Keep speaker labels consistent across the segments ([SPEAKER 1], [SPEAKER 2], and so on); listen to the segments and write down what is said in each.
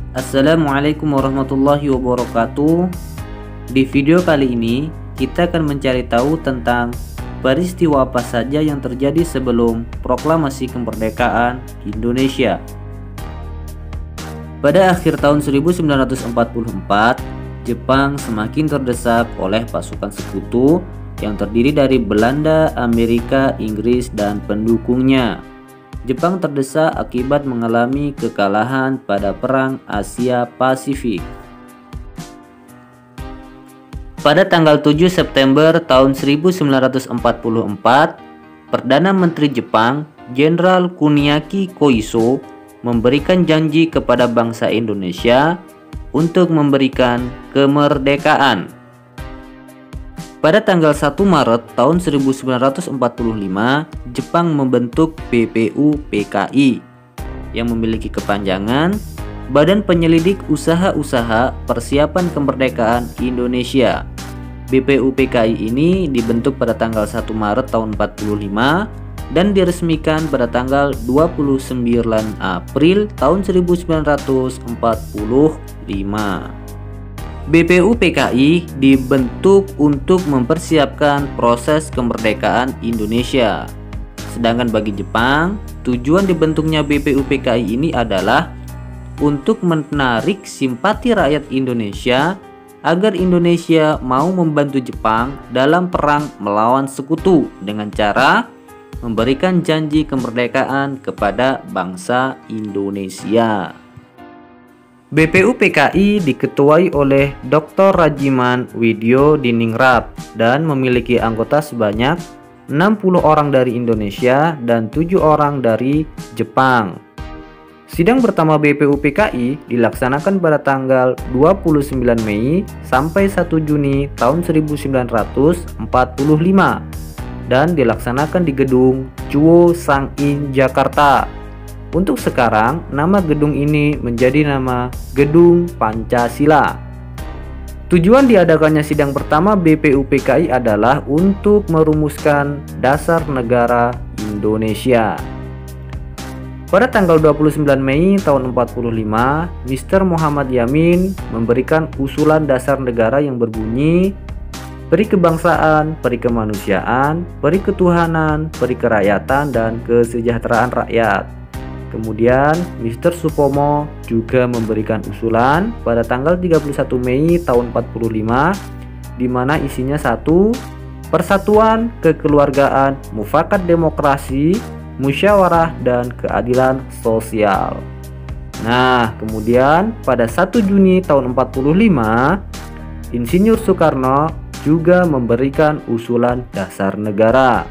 [SPEAKER 1] Assalamualaikum warahmatullahi wabarakatuh. Di video kali ini kita akan mencari tahu tentang peristiwa apa saja yang terjadi sebelum proklamasi kemerdekaan Indonesia. Pada akhir tahun 1944, Jepang semakin terdesak oleh pasukan sekutu yang terdiri dari Belanda, Amerika, Inggris, dan pendukungnya. Jepang terdesak akibat mengalami kekalahan pada Perang Asia Pasifik. Pada tanggal 7 September tahun 1944, Perdana Menteri Jepang, Jenderal Kuniaki Koiso, memberikan janji kepada bangsa Indonesia untuk memberikan kemerdekaan. Pada tanggal 1 Maret tahun 1945, Jepang membentuk BPUPKI yang memiliki kepanjangan Badan Penyelidik Usaha-Usaha Persiapan Kemerdekaan Indonesia. BPUPKI ini dibentuk pada tanggal 1 Maret tahun 1945 dan diresmikan pada tanggal 29 April tahun 1945. BPUPKI dibentuk untuk mempersiapkan proses kemerdekaan Indonesia. Sedangkan bagi Jepang, tujuan dibentuknya BPUPKI ini adalah untuk menarik simpati rakyat Indonesia agar Indonesia mau membantu Jepang dalam perang melawan sekutu dengan cara memberikan janji kemerdekaan kepada bangsa Indonesia. BPUPKI diketuai oleh Dr. Rajiman Widyo Diningrat dan memiliki anggota sebanyak 60 orang dari Indonesia dan 7 orang dari Jepang. Sidang pertama BPUPKI dilaksanakan pada tanggal 29 Mei sampai 1 Juni tahun 1945 dan dilaksanakan di gedung Chuo Sang-in, Jakarta. Untuk sekarang, nama gedung ini menjadi nama Gedung Pancasila. Tujuan diadakannya sidang pertama BPUPKI adalah untuk merumuskan dasar negara Indonesia. Pada tanggal 29 Mei tahun 1945, Mr. Muhammad Yamin memberikan usulan dasar negara yang berbunyi peri kebangsaan, peri kemanusiaan, peri ketuhanan, peri kerakyatan, dan kesejahteraan rakyat. Kemudian Mr. Supomo juga memberikan usulan pada tanggal 31 Mei tahun 1945 di mana isinya 1. Persatuan, kekeluargaan, mufakat demokrasi, musyawarah, dan keadilan sosial. Nah, kemudian pada 1 Juni tahun 1945 Insinyur Soekarno juga memberikan usulan dasar negara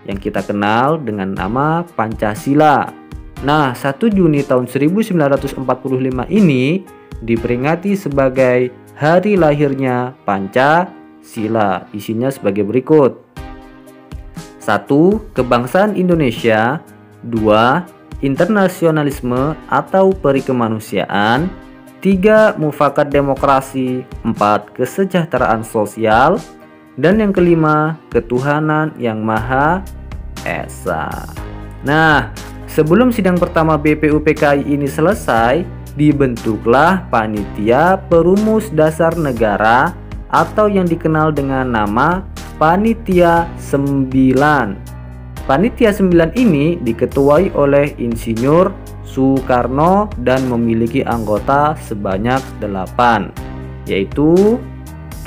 [SPEAKER 1] yang kita kenal dengan nama Pancasila. Nah, 1 Juni tahun 1945 ini diperingati sebagai hari lahirnya Pancasila. Isinya sebagai berikut. 1. Kebangsaan Indonesia. 2. Internasionalisme atau peri kemanusiaan. 3. Mufakat demokrasi. 4. Kesejahteraan sosial. Dan yang kelima, ketuhanan yang Maha Esa. Nah, sebelum sidang pertama BPUPKI ini selesai, dibentuklah Panitia Perumus Dasar Negara atau yang dikenal dengan nama Panitia 9. Panitia 9 ini diketuai oleh Insinyur Soekarno dan memiliki anggota sebanyak 8, yaitu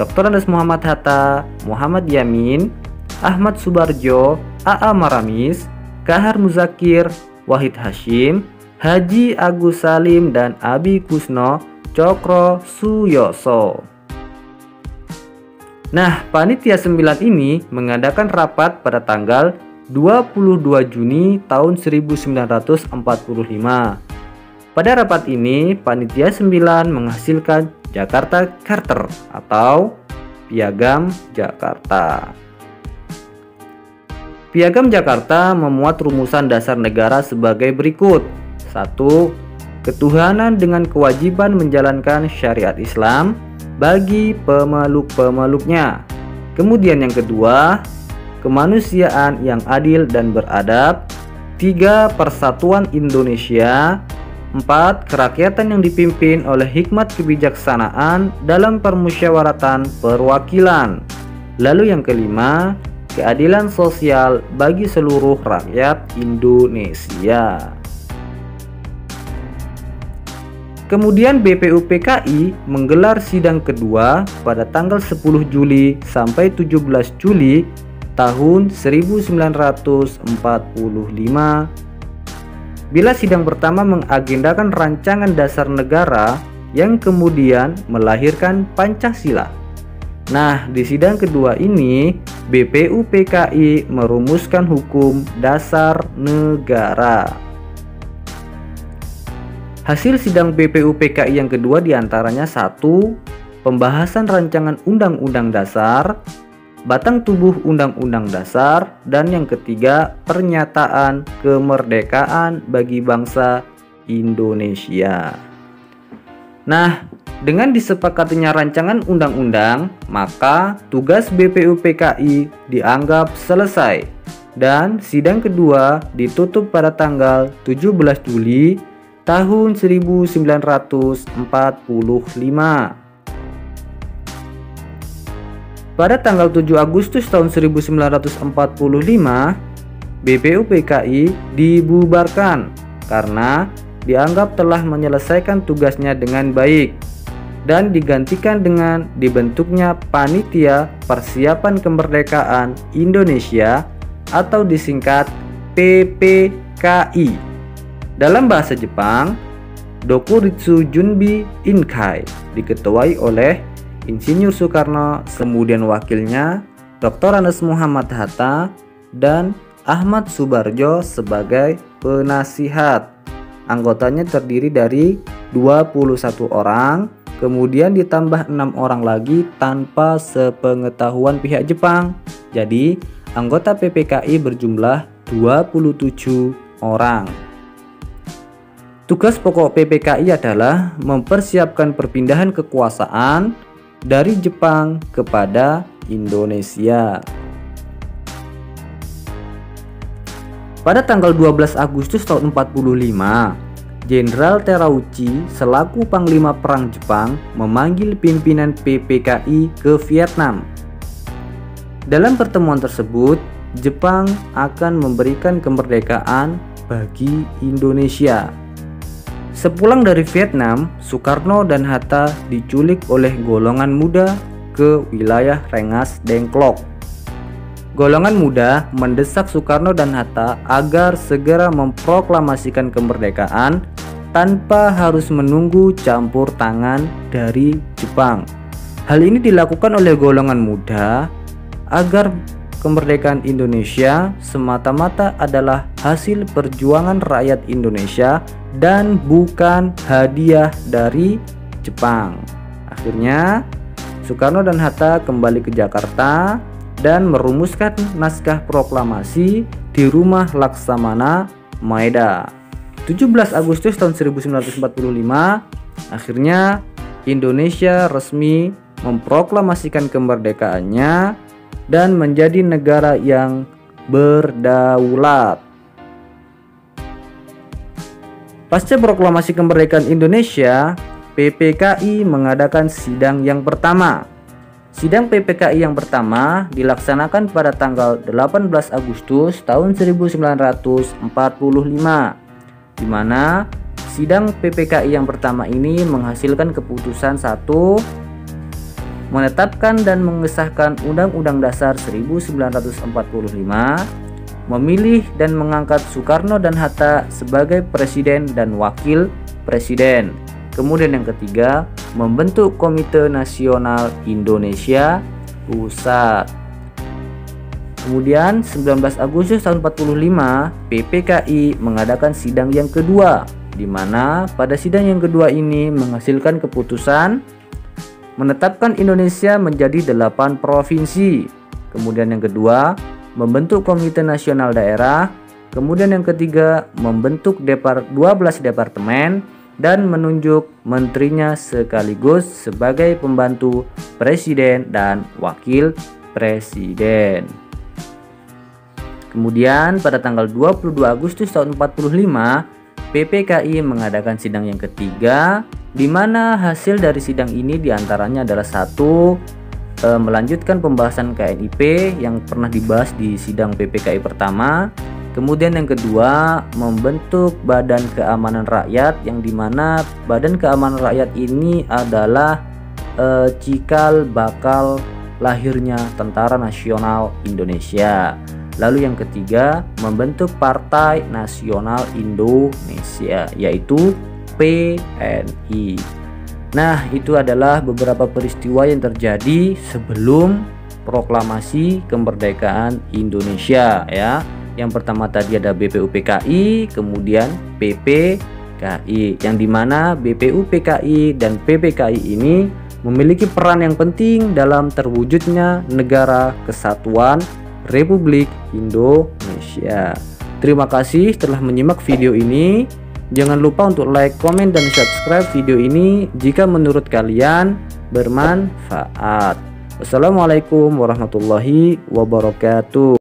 [SPEAKER 1] Dr. Andes Muhammad Hatta, Muhammad Yamin, Ahmad Subarjo, A.A. Maramis, Kahar Muzakir, Wahid Hashim, Haji Agus Salim, dan Abi Kusno Cokro Suyoso. Nah, Panitia 9 ini mengadakan rapat pada tanggal 22 Juni tahun 1945. Pada rapat ini, Panitia 9 menghasilkan Jakarta Charter atau Piagam Jakarta. Piagam Jakarta memuat rumusan dasar negara sebagai berikut. 1. Ketuhanan dengan kewajiban menjalankan syariat Islam bagi pemeluk-pemeluknya. Kemudian yang kedua, kemanusiaan yang adil dan beradab. 3. Persatuan Indonesia. 4. Kerakyatan yang dipimpin oleh hikmat kebijaksanaan dalam permusyawaratan perwakilan. Lalu yang kelima, keadilan sosial bagi seluruh rakyat Indonesia. Kemudian BPUPKI menggelar sidang kedua pada tanggal 10 Juli sampai 17 Juli tahun 1945. Bila sidang pertama mengagendakan rancangan dasar negara yang kemudian melahirkan Pancasila. Nah, di sidang kedua ini BPUPKI merumuskan hukum dasar negara. Hasil sidang BPUPKI yang kedua diantaranya 1. Pembahasan rancangan Undang-Undang Dasar, batang tubuh Undang-Undang Dasar, dan yang ketiga pernyataan kemerdekaan bagi bangsa Indonesia. Nah, dengan disepakatinya rancangan undang-undang, maka tugas BPUPKI dianggap selesai dan sidang kedua ditutup pada tanggal 17 Juli tahun 1945. Pada tanggal 7 Agustus tahun 1945, BPUPKI dibubarkan karena dianggap telah menyelesaikan tugasnya dengan baik dan digantikan dengan dibentuknya Panitia Persiapan Kemerdekaan Indonesia atau disingkat PPKI. Dalam bahasa Jepang, Dokuritsu Junbi Inkai diketuai oleh Insinyur Soekarno, kemudian wakilnya Dr. Andes Muhammad Hatta dan Ahmad Subarjo sebagai penasihat. Anggotanya terdiri dari 21 orang, kemudian ditambah 6 orang lagi tanpa sepengetahuan pihak Jepang. Jadi, anggota PPKI berjumlah 27 orang. Tugas pokok PPKI adalah mempersiapkan perpindahan kekuasaan dari Jepang kepada Indonesia. Pada tanggal 12 Agustus tahun 45, Jenderal Terauchi selaku Panglima Perang Jepang memanggil pimpinan PPKI ke Vietnam. Dalam pertemuan tersebut, Jepang akan memberikan kemerdekaan bagi Indonesia. Sepulang dari Vietnam, Soekarno dan Hatta diculik oleh golongan muda ke wilayah Rengas Dengklok. Golongan muda mendesak Soekarno dan Hatta agar segera memproklamasikan kemerdekaan tanpa harus menunggu campur tangan dari Jepang. Hal ini dilakukan oleh golongan muda agar kemerdekaan Indonesia semata-mata adalah hasil perjuangan rakyat Indonesia dan bukan hadiah dari Jepang. Akhirnya, Soekarno dan Hatta kembali ke Jakarta dan merumuskan naskah proklamasi di rumah Laksamana Maeda. 17 Agustus tahun 1945, akhirnya Indonesia resmi memproklamasikan kemerdekaannya dan menjadi negara yang berdaulat. Pasca proklamasi kemerdekaan Indonesia, PPKI mengadakan sidang yang pertama. Sidang PPKI yang pertama dilaksanakan pada tanggal 18 Agustus tahun 1945, di mana sidang PPKI yang pertama ini menghasilkan keputusan 1. Menetapkan dan mengesahkan Undang-Undang Dasar 1945, memilih dan mengangkat Soekarno dan Hatta sebagai Presiden dan Wakil Presiden. Kemudian yang ketiga, membentuk Komite Nasional Indonesia Pusat. Kemudian 19 Agustus tahun 45, PPKI mengadakan sidang yang kedua, di mana pada sidang yang kedua ini menghasilkan keputusan menetapkan Indonesia menjadi 8 provinsi. Kemudian yang kedua, membentuk Komite Nasional Daerah. Kemudian yang ketiga, membentuk 12 departemen dan menunjuk menterinya sekaligus sebagai pembantu presiden dan wakil presiden. Kemudian pada tanggal 22 Agustus tahun 45, PPKI mengadakan sidang yang ketiga, di mana hasil dari sidang ini diantaranya adalah satu, melanjutkan pembahasan KNIP yang pernah dibahas di sidang PPKI pertama. Kemudian yang kedua, membentuk Badan Keamanan Rakyat, yang dimana Badan Keamanan Rakyat ini adalah cikal bakal lahirnya Tentara Nasional Indonesia. Lalu yang ketiga, membentuk Partai Nasional Indonesia, yaitu PNI. Nah, itu adalah beberapa peristiwa yang terjadi sebelum proklamasi kemerdekaan Indonesia ya. Yang pertama tadi ada BPUPKI, kemudian PPKI, yang dimana BPUPKI dan PPKI ini memiliki peran yang penting dalam terwujudnya Negara Kesatuan Republik Indonesia. Terima kasih telah menyimak video ini. Jangan lupa untuk like, komen, dan subscribe video ini jika menurut kalian bermanfaat. Wassalamualaikum warahmatullahi wabarakatuh.